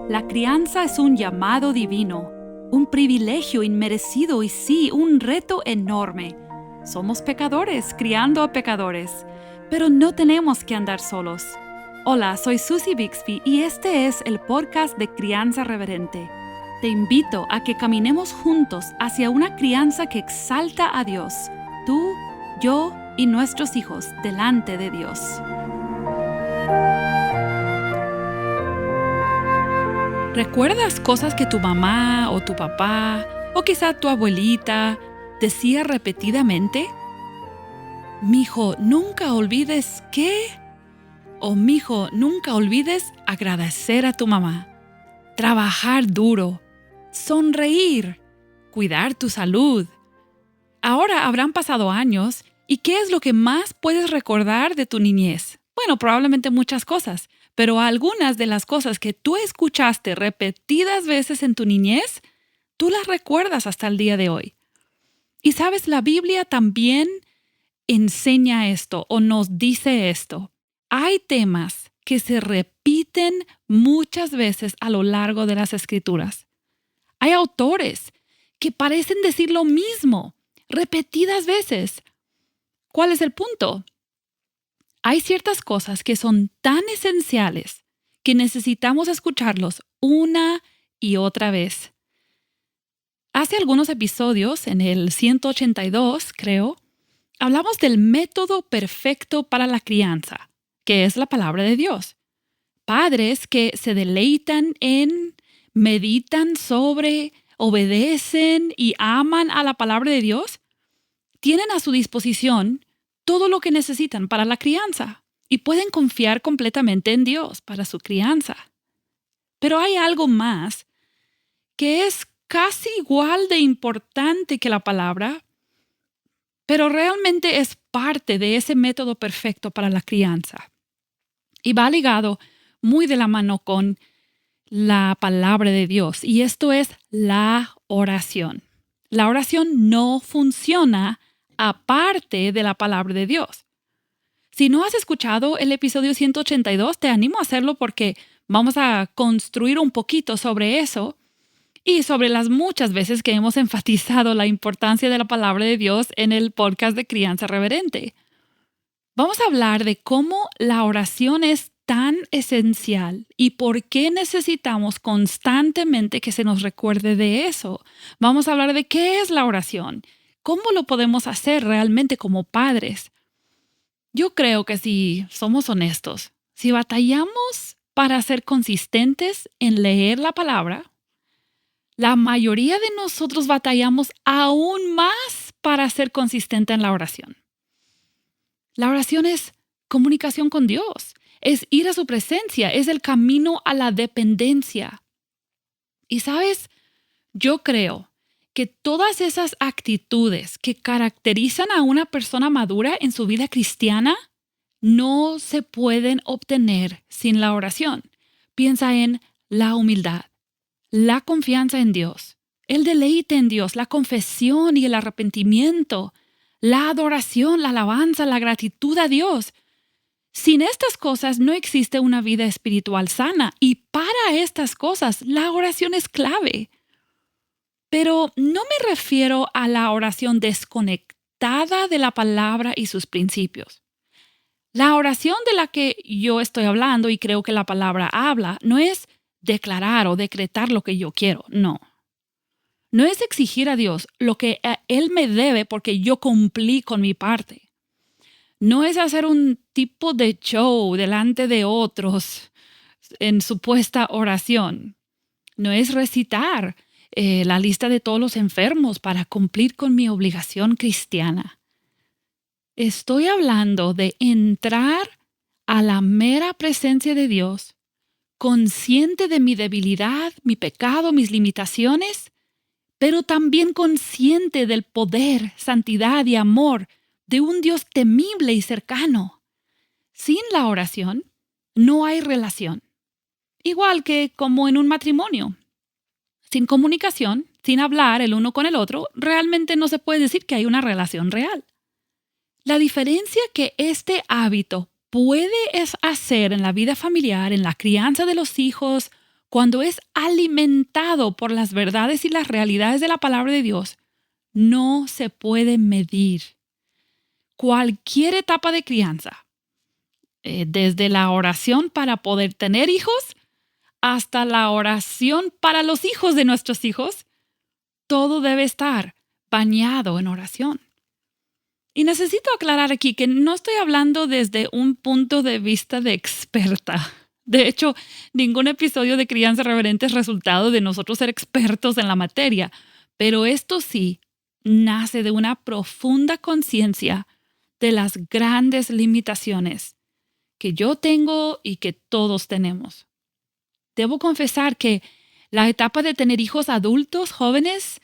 La crianza es un llamado divino, un privilegio inmerecido y sí, un reto enorme. Somos pecadores criando a pecadores, pero no tenemos que andar solos. Hola, soy Susie Bixby y este es el podcast de Crianza Reverente. Te invito a que caminemos juntos hacia una crianza que exalta a Dios, tú, yo y nuestros hijos delante de Dios. ¿Recuerdas cosas que tu mamá o tu papá o quizá tu abuelita decía repetidamente? Mijo, nunca olvides ¿qué? O mijo, nunca olvides agradecer a tu mamá, trabajar duro, sonreír, cuidar tu salud. Ahora habrán pasado años y ¿qué es lo que más puedes recordar de tu niñez? Bueno, probablemente muchas cosas, pero algunas de las cosas que tú escuchaste repetidas veces en tu niñez, tú las recuerdas hasta el día de hoy. Y sabes, la Biblia también enseña esto o nos dice esto. Hay temas que se repiten muchas veces a lo largo de las Escrituras. Hay autores que parecen decir lo mismo repetidas veces. ¿Cuál es el punto? Hay ciertas cosas que son tan esenciales que necesitamos escucharlos una y otra vez. Hace algunos episodios, en el 182, creo, hablamos del método perfecto para la crianza, que es la palabra de Dios. Padres que se deleitan en, meditan sobre, obedecen y aman a la palabra de Dios, tienen a su disposición todo lo que necesitan para la crianza y pueden confiar completamente en Dios para su crianza. Pero hay algo más que es casi igual de importante que la palabra, pero realmente es parte de ese método perfecto para la crianza. Y va ligado muy de la mano con la palabra de Dios, y esto es la oración. La oración no funciona aparte de la palabra de Dios. Si no has escuchado el episodio 182, te animo a hacerlo porque vamos a construir un poquito sobre eso y sobre las muchas veces que hemos enfatizado la importancia de la palabra de Dios en el podcast de Crianza Reverente. Vamos a hablar de cómo la oración es tan esencial y por qué necesitamos constantemente que se nos recuerde de eso. Vamos a hablar de qué es la oración, cómo lo podemos hacer realmente como padres. Yo creo que si somos honestos, si batallamos para ser consistentes en leer la palabra, la mayoría de nosotros batallamos aún más para ser consistente en la oración. La oración es comunicación con Dios, es ir a su presencia, es el camino a la dependencia. Y sabes, yo creo que todas esas actitudes que caracterizan a una persona madura en su vida cristiana no se pueden obtener sin la oración. Piensa en la humildad, la confianza en Dios, el deleite en Dios, la confesión y el arrepentimiento, la adoración, la alabanza, la gratitud a Dios. Sin estas cosas no existe una vida espiritual sana y para estas cosas la oración es clave. Pero no me refiero a la oración desconectada de la palabra y sus principios. La oración de la que yo estoy hablando y creo que la palabra habla no es declarar o decretar lo que yo quiero, no. No es exigir a Dios lo que Él me debe porque yo cumplí con mi parte. No es hacer un tipo de show delante de otros en supuesta oración. No es recitar la lista de todos los enfermos para cumplir con mi obligación cristiana. Estoy hablando de entrar a la mera presencia de Dios, consciente de mi debilidad, mi pecado, mis limitaciones, pero también consciente del poder, santidad y amor de un Dios temible y cercano. Sin la oración, no hay relación. Igual que como en un matrimonio. Sin comunicación, sin hablar el uno con el otro, realmente no se puede decir que hay una relación real. La diferencia que este hábito puede hacer en la vida familiar, en la crianza de los hijos, cuando es alimentado por las verdades y las realidades de la palabra de Dios, no se puede medir. Cualquier etapa de crianza, desde la oración para poder tener hijos hasta la oración para los hijos de nuestros hijos, todo debe estar bañado en oración. Y necesito aclarar aquí que no estoy hablando desde un punto de vista de experta. De hecho, ningún episodio de Crianza Reverente es resultado de nosotros ser expertos en la materia, pero esto sí nace de una profunda conciencia de las grandes limitaciones que yo tengo y que todos tenemos. Debo confesar que la etapa de tener hijos adultos, jóvenes,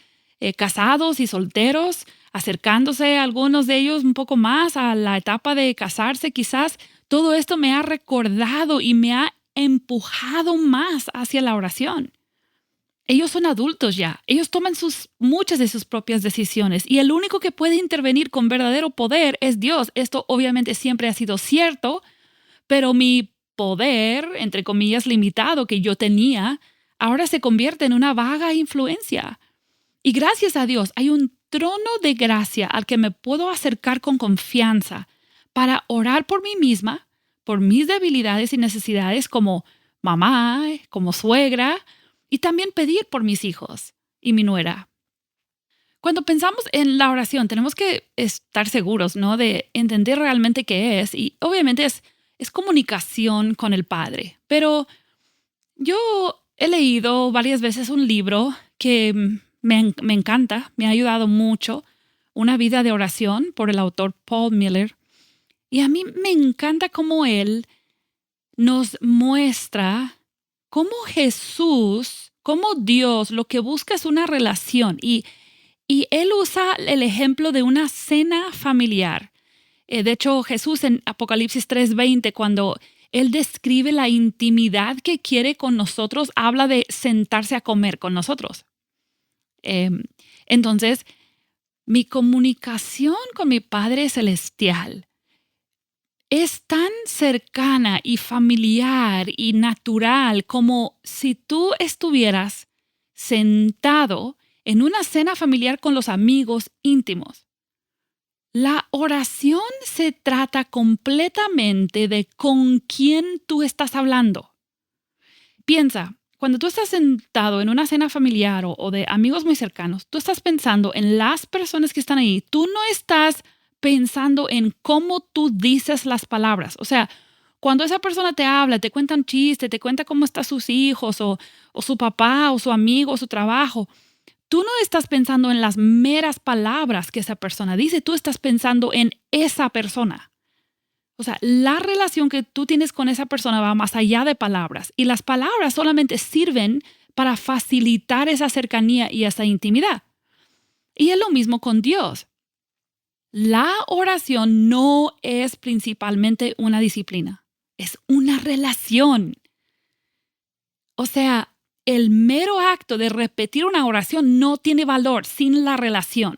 casados y solteros, acercándose a algunos de ellos un poco más a la etapa de casarse, quizás todo esto me ha recordado y me ha empujado más hacia la oración. Ellos son adultos ya, ellos toman muchas de sus propias decisiones y el único que puede intervenir con verdadero poder es Dios. Esto obviamente siempre ha sido cierto, pero mi poder, entre comillas, limitado que yo tenía, ahora se convierte en una vaga influencia. Y gracias a Dios hay un trono de gracia al que me puedo acercar con confianza para orar por mí misma, por mis debilidades y necesidades como mamá, como suegra, y también pedir por mis hijos y mi nuera. Cuando pensamos en la oración, tenemos que estar seguros, ¿no?, de entender realmente qué es. Y obviamente es comunicación con el Padre. Pero yo he leído varias veces un libro que me encanta, me ha ayudado mucho, Una vida de oración, por el autor Paul Miller. Y a mí me encanta cómo él nos muestra cómo Jesús, cómo Dios lo que busca es una relación. Y él usa el ejemplo de una cena familiar. De hecho, Jesús en Apocalipsis 3:20, cuando él describe la intimidad que quiere con nosotros, habla de sentarse a comer con nosotros. Entonces, mi comunicación con mi Padre Celestial es tan cercana y familiar y natural como si tú estuvieras sentado en una cena familiar con los amigos íntimos. La oración se trata completamente de con quién tú estás hablando. Piensa, cuando tú estás sentado en una cena familiar o de amigos muy cercanos, tú estás pensando en las personas que están ahí. Tú no estás pensando en cómo tú dices las palabras. O sea, cuando esa persona te habla, te cuenta un chiste, te cuenta cómo están sus hijos o su papá o su amigo o su trabajo, tú no estás pensando en las meras palabras que esa persona dice, tú estás pensando en esa persona. O sea, la relación que tú tienes con esa persona va más allá de palabras y las palabras solamente sirven para facilitar esa cercanía y esa intimidad. Y es lo mismo con Dios. La oración no es principalmente una disciplina, es una relación. O sea, el mero acto de repetir una oración no tiene valor sin la relación.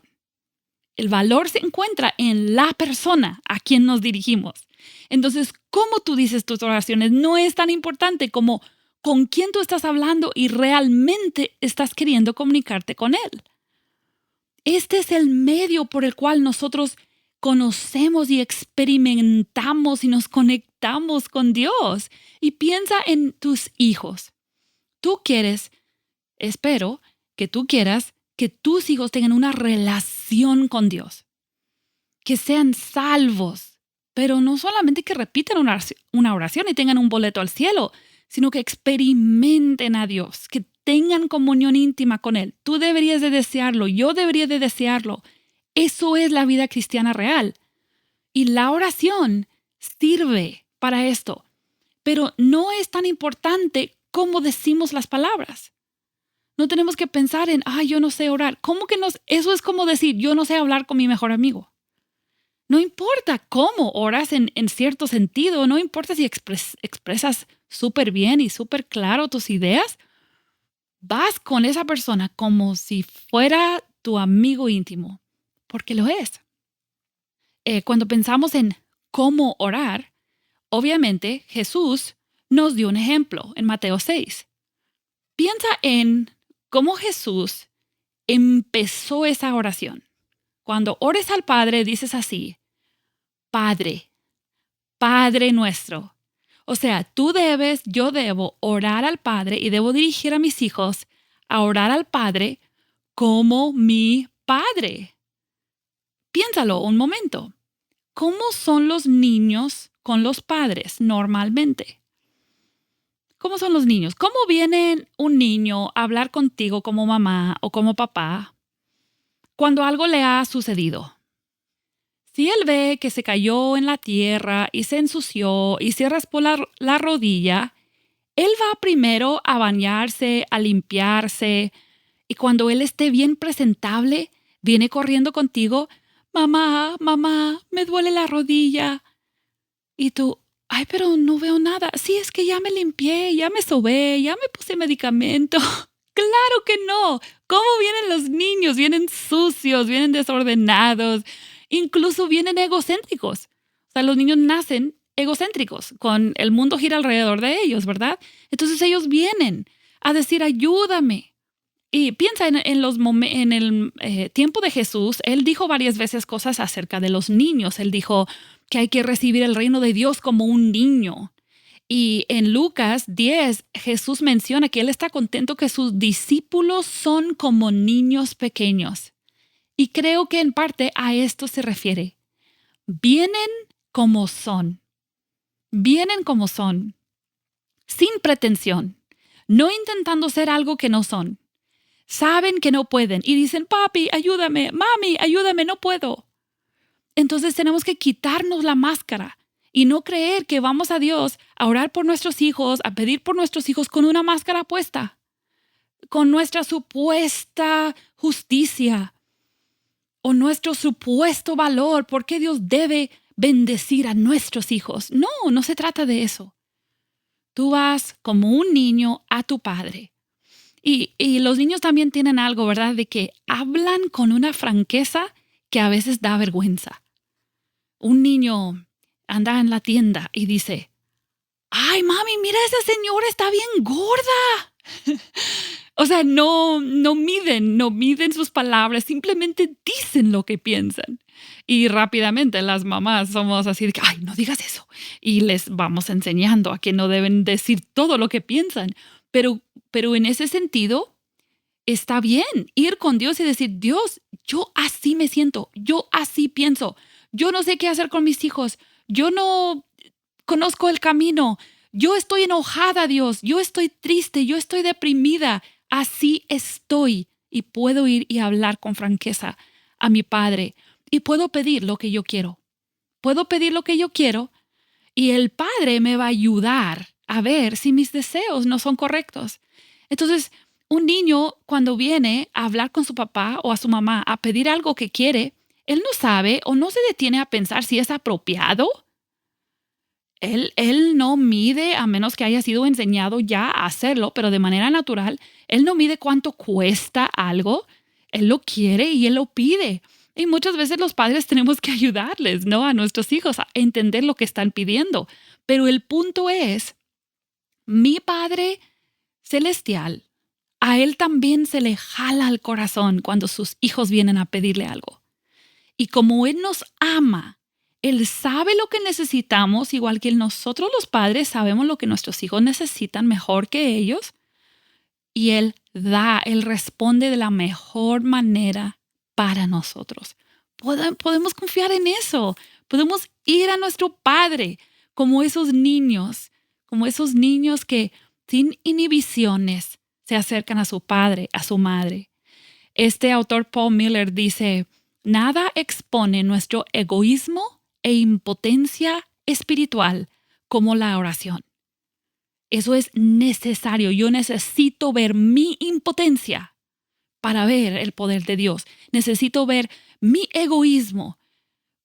El valor se encuentra en la persona a quien nos dirigimos. Entonces, cómo tú dices tus oraciones no es tan importante como con quién tú estás hablando y realmente estás queriendo comunicarte con él. Este es el medio por el cual nosotros conocemos y experimentamos y nos conectamos con Dios. Y piensa en tus hijos. Tú quieres, espero que tú quieras que tus hijos tengan una relación con Dios, que sean salvos, pero no solamente que repitan una oración y tengan un boleto al cielo, sino que experimenten a Dios, que tengan comunión íntima con Él. Tú deberías de desearlo, yo debería de desearlo. Eso es la vida cristiana real. Y la oración sirve para esto, pero no es tan importante cómo decimos las palabras. No tenemos que pensar en, yo no sé orar. ¿Cómo que no? Eso es como decir, yo no sé hablar con mi mejor amigo. No importa cómo oras en cierto sentido, no importa si expresas súper bien y súper claro tus ideas, vas con esa persona como si fuera tu amigo íntimo, porque lo es. Cuando pensamos en cómo orar, obviamente Jesús nos dio un ejemplo en Mateo 6. Piensa en cómo Jesús empezó esa oración. Cuando ores al Padre, dices así: Padre, Padre nuestro. O sea, yo debo orar al Padre y debo dirigir a mis hijos a orar al Padre como mi Padre. Piénsalo un momento. ¿Cómo son los niños con los padres normalmente? ¿Cómo son los niños? ¿Cómo viene un niño a hablar contigo como mamá o como papá cuando algo le ha sucedido? Si él ve que se cayó en la tierra y se ensució y se raspó la rodilla, él va primero a bañarse, a limpiarse, y cuando él esté bien presentable, viene corriendo contigo: mamá, mamá, me duele la rodilla. Y tú: ay, pero no veo nada. Sí, es que ya me limpié, ya me sobé, ya me puse medicamento. Claro que no. ¿Cómo vienen los niños? Vienen sucios, vienen desordenados, incluso vienen egocéntricos. O sea, los niños nacen egocéntricos, con el mundo gira alrededor de ellos, ¿verdad? Entonces ellos vienen a decir: ayúdame. Y piensa en el tiempo de Jesús. Él dijo varias veces cosas acerca de los niños. Él dijo que hay que recibir el reino de Dios como un niño. Y en Lucas 10, Jesús menciona que Él está contento que sus discípulos son como niños pequeños. Y creo que en parte a esto se refiere. Vienen como son. Vienen como son. Sin pretensión. No intentando ser algo que no son. Saben que no pueden y dicen: papi, ayúdame, mami, ayúdame, no puedo. Entonces tenemos que quitarnos la máscara y no creer que vamos a Dios a orar por nuestros hijos, a pedir por nuestros hijos con una máscara puesta, con nuestra supuesta justicia o nuestro supuesto valor, porque Dios debe bendecir a nuestros hijos. No, no se trata de eso. Tú vas como un niño a tu padre. Y los niños también tienen algo, ¿verdad? De que hablan con una franqueza que a veces da vergüenza. Un niño anda en la tienda y dice: ay, mami, mira, esa señora está bien gorda. O sea, no miden sus palabras, simplemente dicen lo que piensan. Y rápidamente las mamás somos así de que: ay, no digas eso. Y les vamos enseñando a que no deben decir todo lo que piensan. Pero en ese sentido, está bien ir con Dios y decir: Dios, yo así me siento, yo así pienso, yo no sé qué hacer con mis hijos, yo no conozco el camino, yo estoy enojada, Dios, yo estoy triste, yo estoy deprimida, así estoy. Y puedo ir y hablar con franqueza a mi Padre y puedo pedir lo que yo quiero. Puedo pedir lo que yo quiero y el Padre me va a ayudar a ver si mis deseos no son correctos. Entonces, un niño cuando viene a hablar con su papá o a su mamá a pedir algo que quiere, él no sabe o no se detiene a pensar si es apropiado. Él no mide, a menos que haya sido enseñado ya a hacerlo, pero de manera natural, él no mide cuánto cuesta algo. Él lo quiere y él lo pide. Y muchas veces los padres tenemos que ayudarles, ¿no? A nuestros hijos a entender lo que están pidiendo. Pero el punto es, mi Padre Celestial, a Él también se le jala al corazón cuando sus hijos vienen a pedirle algo. Y como Él nos ama, Él sabe lo que necesitamos, igual que nosotros los padres sabemos lo que nuestros hijos necesitan mejor que ellos. Y Él Él responde de la mejor manera para nosotros. Podemos confiar en eso. Podemos ir a nuestro Padre como esos niños que sin inhibiciones se acercan a su padre, a su madre. Este autor Paul Miller dice: nada expone nuestro egoísmo e impotencia espiritual como la oración. Eso es necesario. Yo necesito ver mi impotencia para ver el poder de Dios. Necesito ver mi egoísmo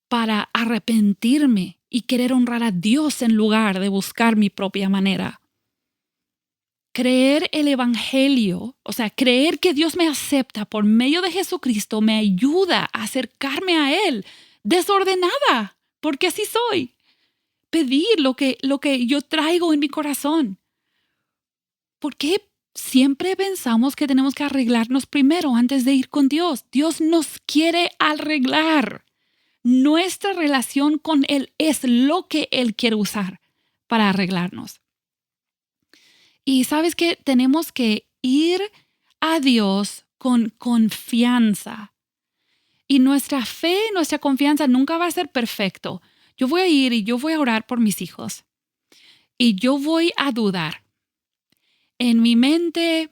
para arrepentirme y querer honrar a Dios en lugar de buscar mi propia manera. Creer el Evangelio, o sea, creer que Dios me acepta por medio de Jesucristo, me ayuda a acercarme a Él desordenada, porque así soy. Pedir lo que yo traigo en mi corazón. ¿Por qué Siempre pensamos que tenemos que arreglarnos primero antes de ir con Dios. Dios nos quiere arreglar. Nuestra relación con Él es lo que Él quiere usar para arreglarnos. Y sabes que tenemos que ir a Dios con confianza. Y nuestra fe, nuestra confianza nunca va a ser perfecto. Yo voy a ir y yo voy a orar por mis hijos. Y yo voy a dudar. En mi mente,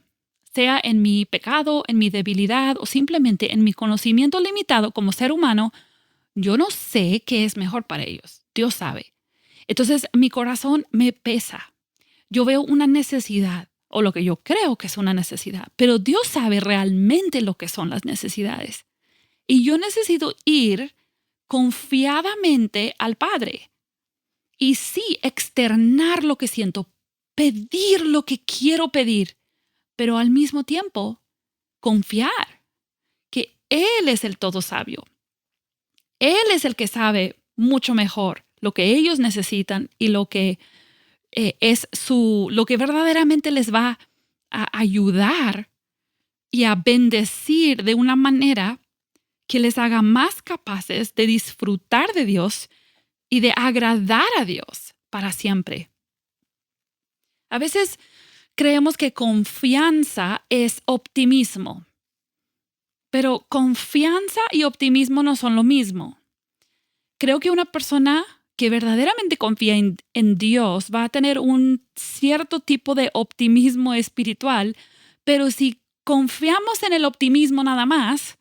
sea en mi pecado, en mi debilidad o simplemente en mi conocimiento limitado como ser humano, yo no sé qué es mejor para ellos. Dios sabe. Entonces mi corazón me pesa. Yo veo una necesidad o lo que yo creo que es una necesidad, pero Dios sabe realmente lo que son las necesidades. Y yo necesito ir confiadamente al Padre y sí externar lo que siento, pedir lo que quiero pedir, pero al mismo tiempo confiar que Él es el todo sabio. Él es el que sabe mucho mejor lo que ellos necesitan y lo que lo que verdaderamente les va a ayudar y a bendecir de una manera que les haga más capaces de disfrutar de Dios y de agradar a Dios para siempre. A veces creemos que confianza es optimismo, pero confianza y optimismo no son lo mismo. Creo que una persona que verdaderamente confía en Dios va a tener un cierto tipo de optimismo espiritual, pero si confiamos en el optimismo nada más,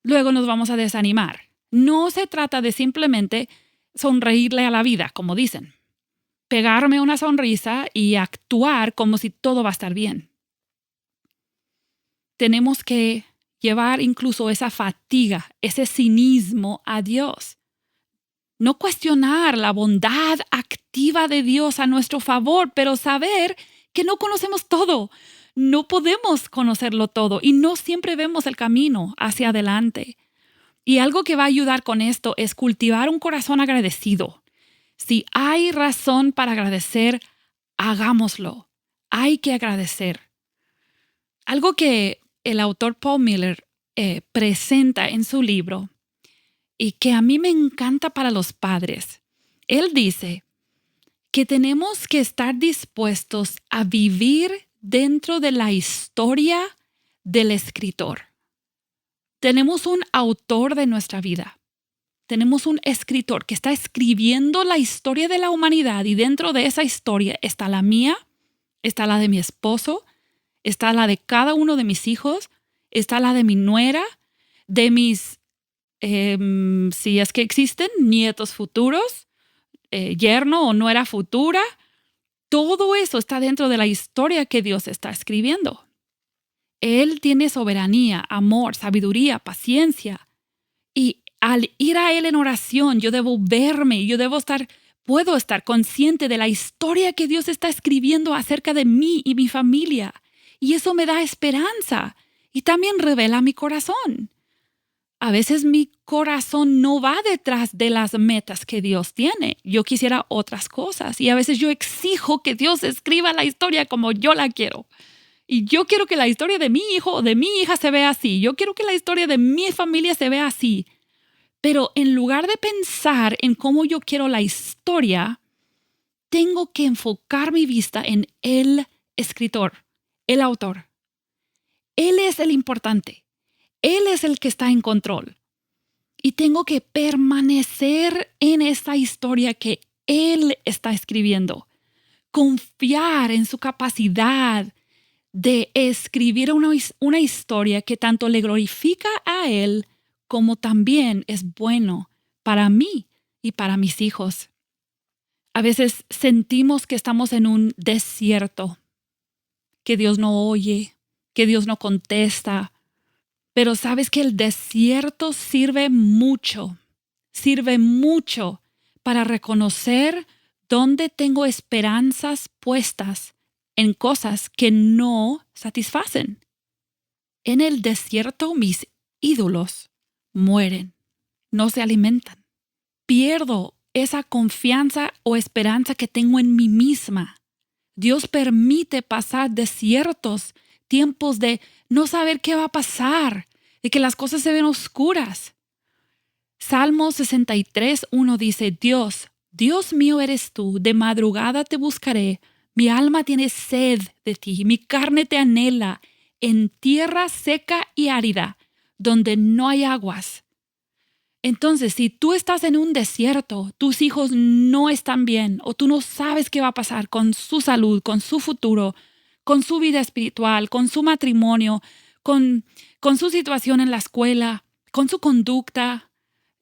luego nos vamos a desanimar. No se trata de simplemente sonreírle a la vida, como dicen, pegarme una sonrisa y actuar como si todo va a estar bien. Tenemos que llevar incluso esa fatiga, ese cinismo a Dios. No cuestionar la bondad activa de Dios a nuestro favor, pero saber que no conocemos todo. No podemos conocerlo todo y no siempre vemos el camino hacia adelante. Y algo que va a ayudar con esto es cultivar un corazón agradecido. Si hay razón para agradecer, hagámoslo. Hay que agradecer. Algo que el autor Paul Miller presenta en su libro y que a mí me encanta para los padres. Él dice que tenemos que estar dispuestos a vivir dentro de la historia del escritor. Tenemos un autor de nuestra vida. Tenemos un escritor que está escribiendo la historia de la humanidad y dentro de esa historia está la mía, está la de mi esposo, está la de cada uno de mis hijos, está la de mi nuera, de mis si es que existen, nietos futuros, yerno o nuera futura. Todo eso está dentro de la historia que Dios está escribiendo. Él tiene soberanía, amor, sabiduría, paciencia. Y al ir a Él en oración, yo debo verme, puedo estar consciente de la historia que Dios está escribiendo acerca de mí y mi familia. Y eso me da esperanza y también revela mi corazón. A veces mi corazón no va detrás de las metas que Dios tiene. Yo quisiera otras cosas y a veces yo exijo que Dios escriba la historia como yo la quiero. Y yo quiero que la historia de mi hijo o de mi hija se vea así. Yo quiero que la historia de mi familia se vea así. Pero en lugar de pensar en cómo yo quiero la historia, tengo que enfocar mi vista en el escritor, el autor. Él es el importante. Él es el que está en control. Y tengo que permanecer en esta historia que Él está escribiendo. Confiar en su capacidad de escribir una historia que tanto le glorifica a Él como también es bueno para mí y para mis hijos. A veces sentimos que estamos en un desierto, que Dios no oye, que Dios no contesta. Pero sabes que el desierto sirve mucho para reconocer dónde tengo esperanzas puestas en cosas que no satisfacen. En el desierto mis ídolos mueren, no se alimentan. Pierdo esa confianza o esperanza que tengo en mí misma. Dios permite pasar desiertos, tiempos de no saber qué va a pasar, de que las cosas se ven oscuras. Salmo 63:1 dice, Dios mío eres tú, de madrugada te buscaré, mi alma tiene sed de ti, mi carne te anhela, en tierra seca y árida, donde no hay aguas. Entonces, si tú estás en un desierto, tus hijos no están bien o tú no sabes qué va a pasar con su salud, con su futuro, con su vida espiritual, con su matrimonio, con su situación en la escuela, con su conducta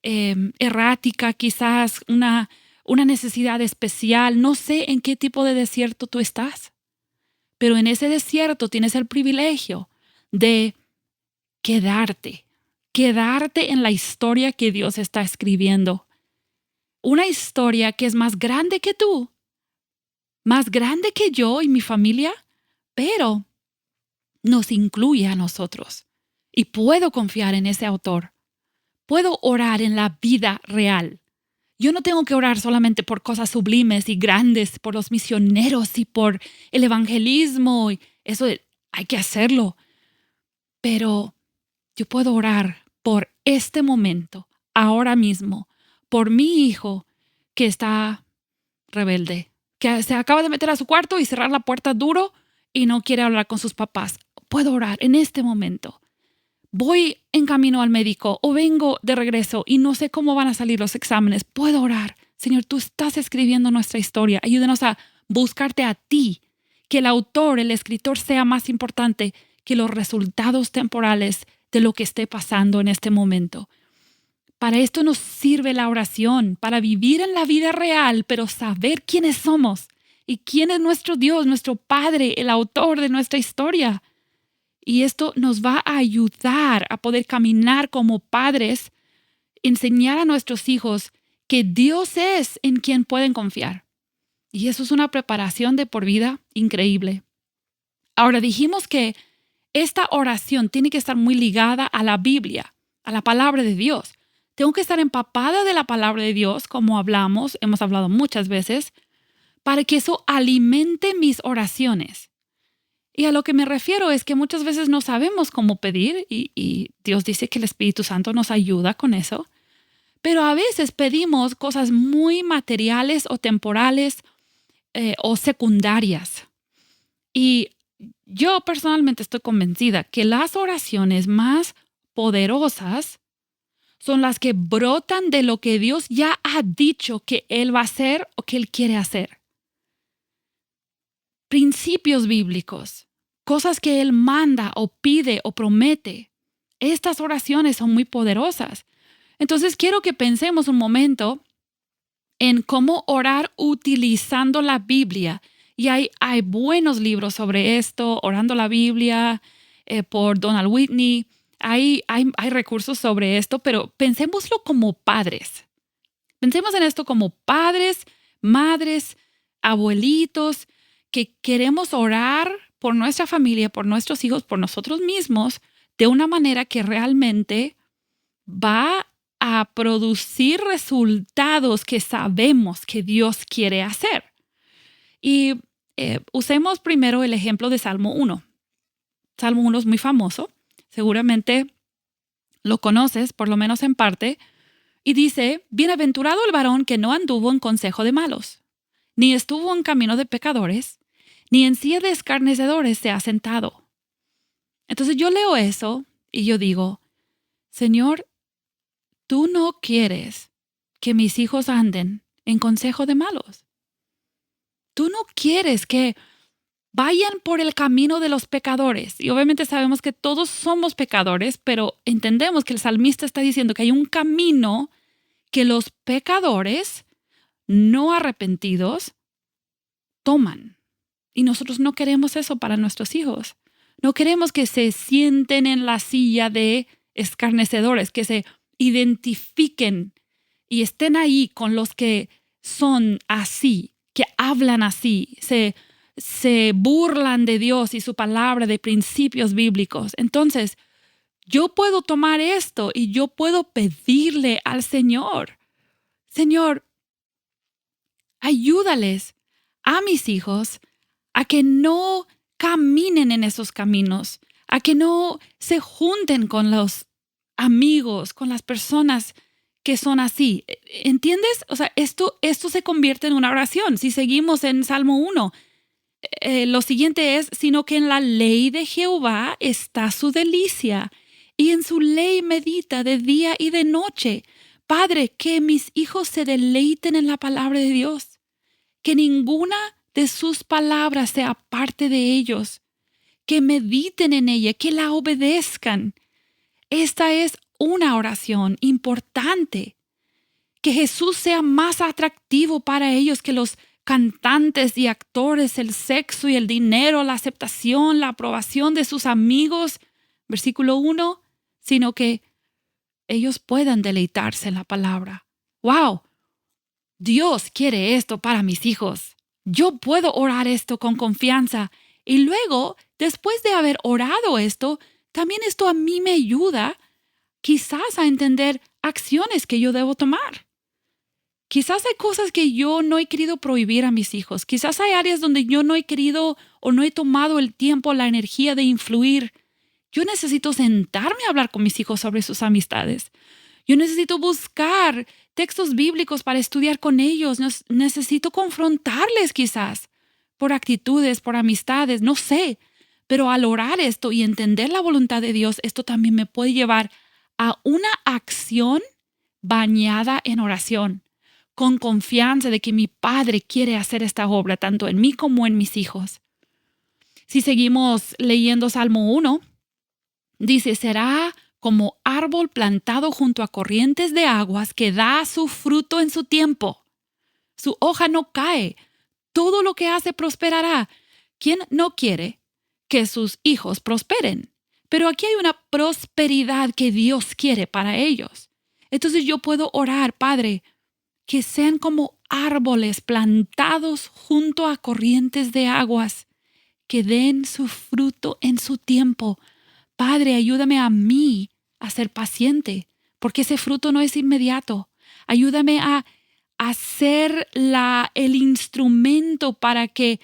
errática, quizás una necesidad especial, no sé en qué tipo de desierto tú estás, pero en ese desierto tienes el privilegio de quedarte en la historia que Dios está escribiendo. Una historia que es más grande que tú, más grande que yo y mi familia, pero nos incluye a nosotros. Y puedo confiar en ese autor. Puedo orar en la vida real. Yo no tengo que orar solamente por cosas sublimes y grandes, por los misioneros y por el evangelismo. Eso hay que hacerlo. Pero yo puedo orar por este momento, ahora mismo, por mi hijo que está rebelde, que se acaba de meter a su cuarto y cerrar la puerta duro y no quiere hablar con sus papás. Puedo orar en este momento. Voy en camino al médico o vengo de regreso y no sé cómo van a salir los exámenes. Puedo orar. Señor, tú estás escribiendo nuestra historia. Ayúdenos a buscarte a ti. Que el autor, el escritor sea más importante que los resultados temporales de lo que esté pasando en este momento. Para esto nos sirve la oración, para vivir en la vida real, pero saber quiénes somos y quién es nuestro Dios, nuestro Padre, el autor de nuestra historia. Y esto nos va a ayudar a poder caminar como padres, enseñar a nuestros hijos que Dios es en quien pueden confiar. Y eso es una preparación de por vida increíble. Ahora dijimos que esta oración tiene que estar muy ligada a la Biblia, a la palabra de Dios. Tengo que estar empapada de la palabra de Dios, como hemos hablado muchas veces, para que eso alimente mis oraciones. Y a lo que me refiero es que muchas veces no sabemos cómo pedir y Dios dice que el Espíritu Santo nos ayuda con eso. Pero a veces pedimos cosas muy materiales o temporales o secundarias. Y yo personalmente estoy convencida que las oraciones más poderosas son las que brotan de lo que Dios ya ha dicho que Él va a hacer o que Él quiere hacer. Principios bíblicos, cosas que Él manda o pide o promete. Estas oraciones son muy poderosas. Entonces quiero que pensemos un momento en cómo orar utilizando la Biblia. Y hay buenos libros sobre esto, Orando la Biblia, por Donald Whitney. Hay recursos sobre esto, pero pensémoslo como padres. Pensemos en esto como padres, madres, abuelitos, que queremos orar por nuestra familia, por nuestros hijos, por nosotros mismos, de una manera que realmente va a producir resultados que sabemos que Dios quiere hacer. Y usemos primero el ejemplo de Salmo 1. Salmo 1 es muy famoso, seguramente lo conoces, por lo menos en parte, y dice, bienaventurado el varón que no anduvo en consejo de malos, ni estuvo en camino de pecadores, ni en silla de escarnecedores se ha sentado. Entonces yo leo eso y yo digo, Señor, tú no quieres que mis hijos anden en consejo de malos. Tú no quieres que vayan por el camino de los pecadores. Y obviamente sabemos que todos somos pecadores, pero entendemos que el salmista está diciendo que hay un camino que los pecadores no arrepentidos toman. Y nosotros no queremos eso para nuestros hijos. No queremos que se sienten en la silla de escarnecedores, que se identifiquen y estén ahí con los que son así, que hablan así, se burlan de Dios y su palabra, de principios bíblicos. Entonces, yo puedo tomar esto y yo puedo pedirle al Señor, Señor, ayúdales a mis hijos a que no caminen en esos caminos, a que no se junten con los amigos, con las personas que son así. ¿Entiendes? O sea, esto se convierte en una oración. Si seguimos en Salmo 1, lo siguiente es, sino que en la ley de Jehová está su delicia, y en su ley medita de día y de noche. Padre, que mis hijos se deleiten en la palabra de Dios, que ninguna de sus palabras sea parte de ellos, que mediten en ella, que la obedezcan. Esta es una oración importante. Que Jesús sea más atractivo para ellos que los cantantes y actores, el sexo y el dinero, la aceptación, la aprobación de sus amigos. Versículo 1, sino que ellos puedan deleitarse en la palabra. ¡Wow! Dios quiere esto para mis hijos. Yo puedo orar esto con confianza. Y luego, después de haber orado esto, también esto a mí me ayuda quizás a entender acciones que yo debo tomar. Quizás hay cosas que yo no he querido prohibir a mis hijos. Quizás hay áreas donde yo no he querido o no he tomado el tiempo, la energía de influir. Yo necesito sentarme a hablar con mis hijos sobre sus amistades. Yo necesito buscar textos bíblicos para estudiar con ellos. Necesito confrontarles quizás por actitudes, por amistades, no sé. Pero al orar esto y entender la voluntad de Dios, esto también me puede llevar a una acción bañada en oración, con confianza de que mi Padre quiere hacer esta obra tanto en mí como en mis hijos. Si seguimos leyendo Salmo 1, dice, será como árbol plantado junto a corrientes de aguas que da su fruto en su tiempo. Su hoja no cae, todo lo que hace prosperará. ¿Quién no quiere que sus hijos prosperen? Pero aquí hay una prosperidad que Dios quiere para ellos. Entonces yo puedo orar, Padre, que sean como árboles plantados junto a corrientes de aguas, que den su fruto en su tiempo. Padre, ayúdame a mí a ser paciente, porque ese fruto no es inmediato. Ayúdame a ser el instrumento para que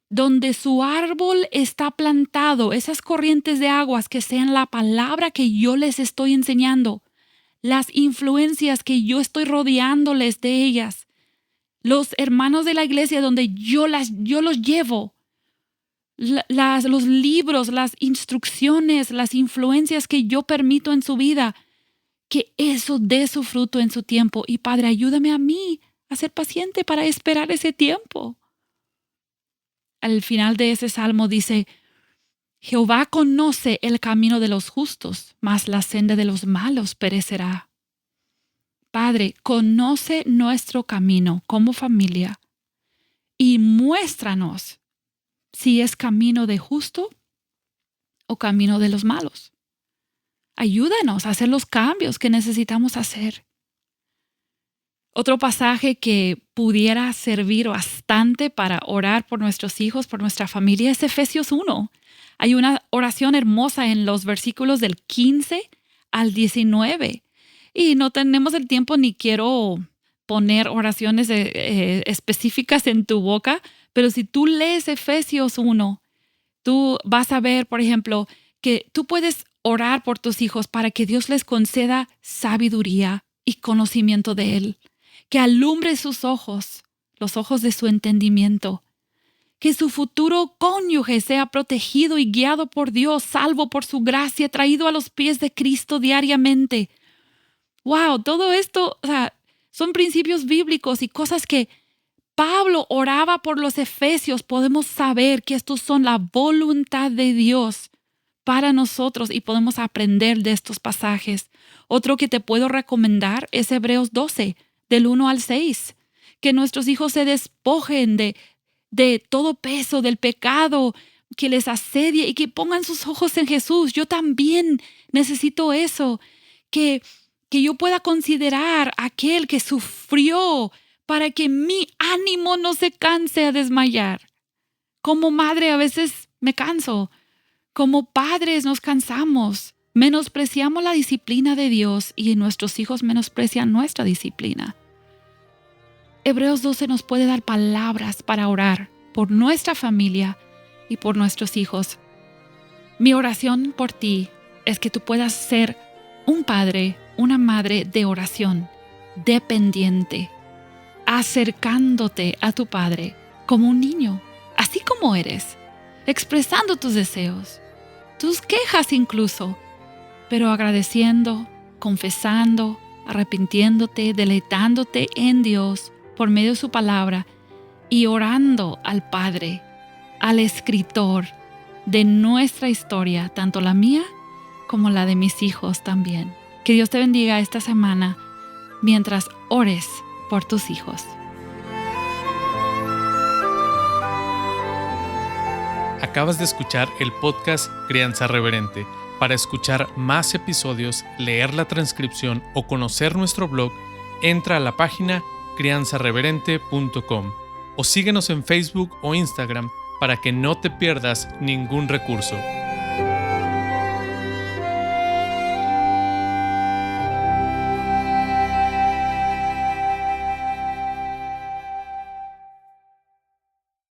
donde su árbol está plantado, esas corrientes de aguas que sean la palabra que yo les estoy enseñando, las influencias que yo estoy rodeándoles de ellas, los hermanos de la iglesia donde yo los llevo, los libros, las instrucciones, las influencias que yo permito en su vida, que eso dé su fruto en su tiempo. Y Padre, ayúdame a mí a ser paciente para esperar ese tiempo. Al final de ese salmo dice, Jehová conoce el camino de los justos, mas la senda de los malos perecerá. Padre, conoce nuestro camino como familia y muéstranos si es camino de justo o camino de los malos. Ayúdanos a hacer los cambios que necesitamos hacer. Otro pasaje que pudiera servir bastante para orar por nuestros hijos, por nuestra familia, es Efesios 1. Hay una oración hermosa en los versículos del 15 al 19. Y no tenemos el tiempo ni quiero poner oraciones específicas en tu boca, pero si tú lees Efesios 1, tú vas a ver, por ejemplo, que tú puedes orar por tus hijos para que Dios les conceda sabiduría y conocimiento de Él, que alumbre sus ojos, los ojos de su entendimiento, que su futuro cónyuge sea protegido y guiado por Dios, salvo por su gracia, traído a los pies de Cristo diariamente. ¡Wow! Todo esto, son principios bíblicos y cosas que Pablo oraba por los efesios. Podemos saber que estos son la voluntad de Dios para nosotros y podemos aprender de estos pasajes. Otro que te puedo recomendar es Hebreos 12, del 1 al 6. Que nuestros hijos se despojen de todo peso, del pecado que les asedia y que pongan sus ojos en Jesús. Yo también necesito eso. Que yo pueda considerar aquel que sufrió para que mi ánimo no se canse a desmayar. Como madre a veces me canso. Como padres nos cansamos. Menospreciamos la disciplina de Dios y nuestros hijos menosprecian nuestra disciplina. Hebreos 12 nos puede dar palabras para orar por nuestra familia y por nuestros hijos. Mi oración por ti es que tú puedas ser un padre, una madre de oración, dependiente, acercándote a tu Padre como un niño, así como eres, expresando tus deseos, tus quejas incluso, pero agradeciendo, confesando, arrepintiéndote, deleitándote en Dios por medio de su palabra y orando al Padre, al escritor de nuestra historia, tanto la mía como la de mis hijos también. Que Dios te bendiga esta semana mientras ores por tus hijos. Acabas de escuchar el podcast Crianza Reverente. Para escuchar más episodios, leer la transcripción o conocer nuestro blog, entra a la página crianzareverente.com o síguenos en Facebook o Instagram para que no te pierdas ningún recurso.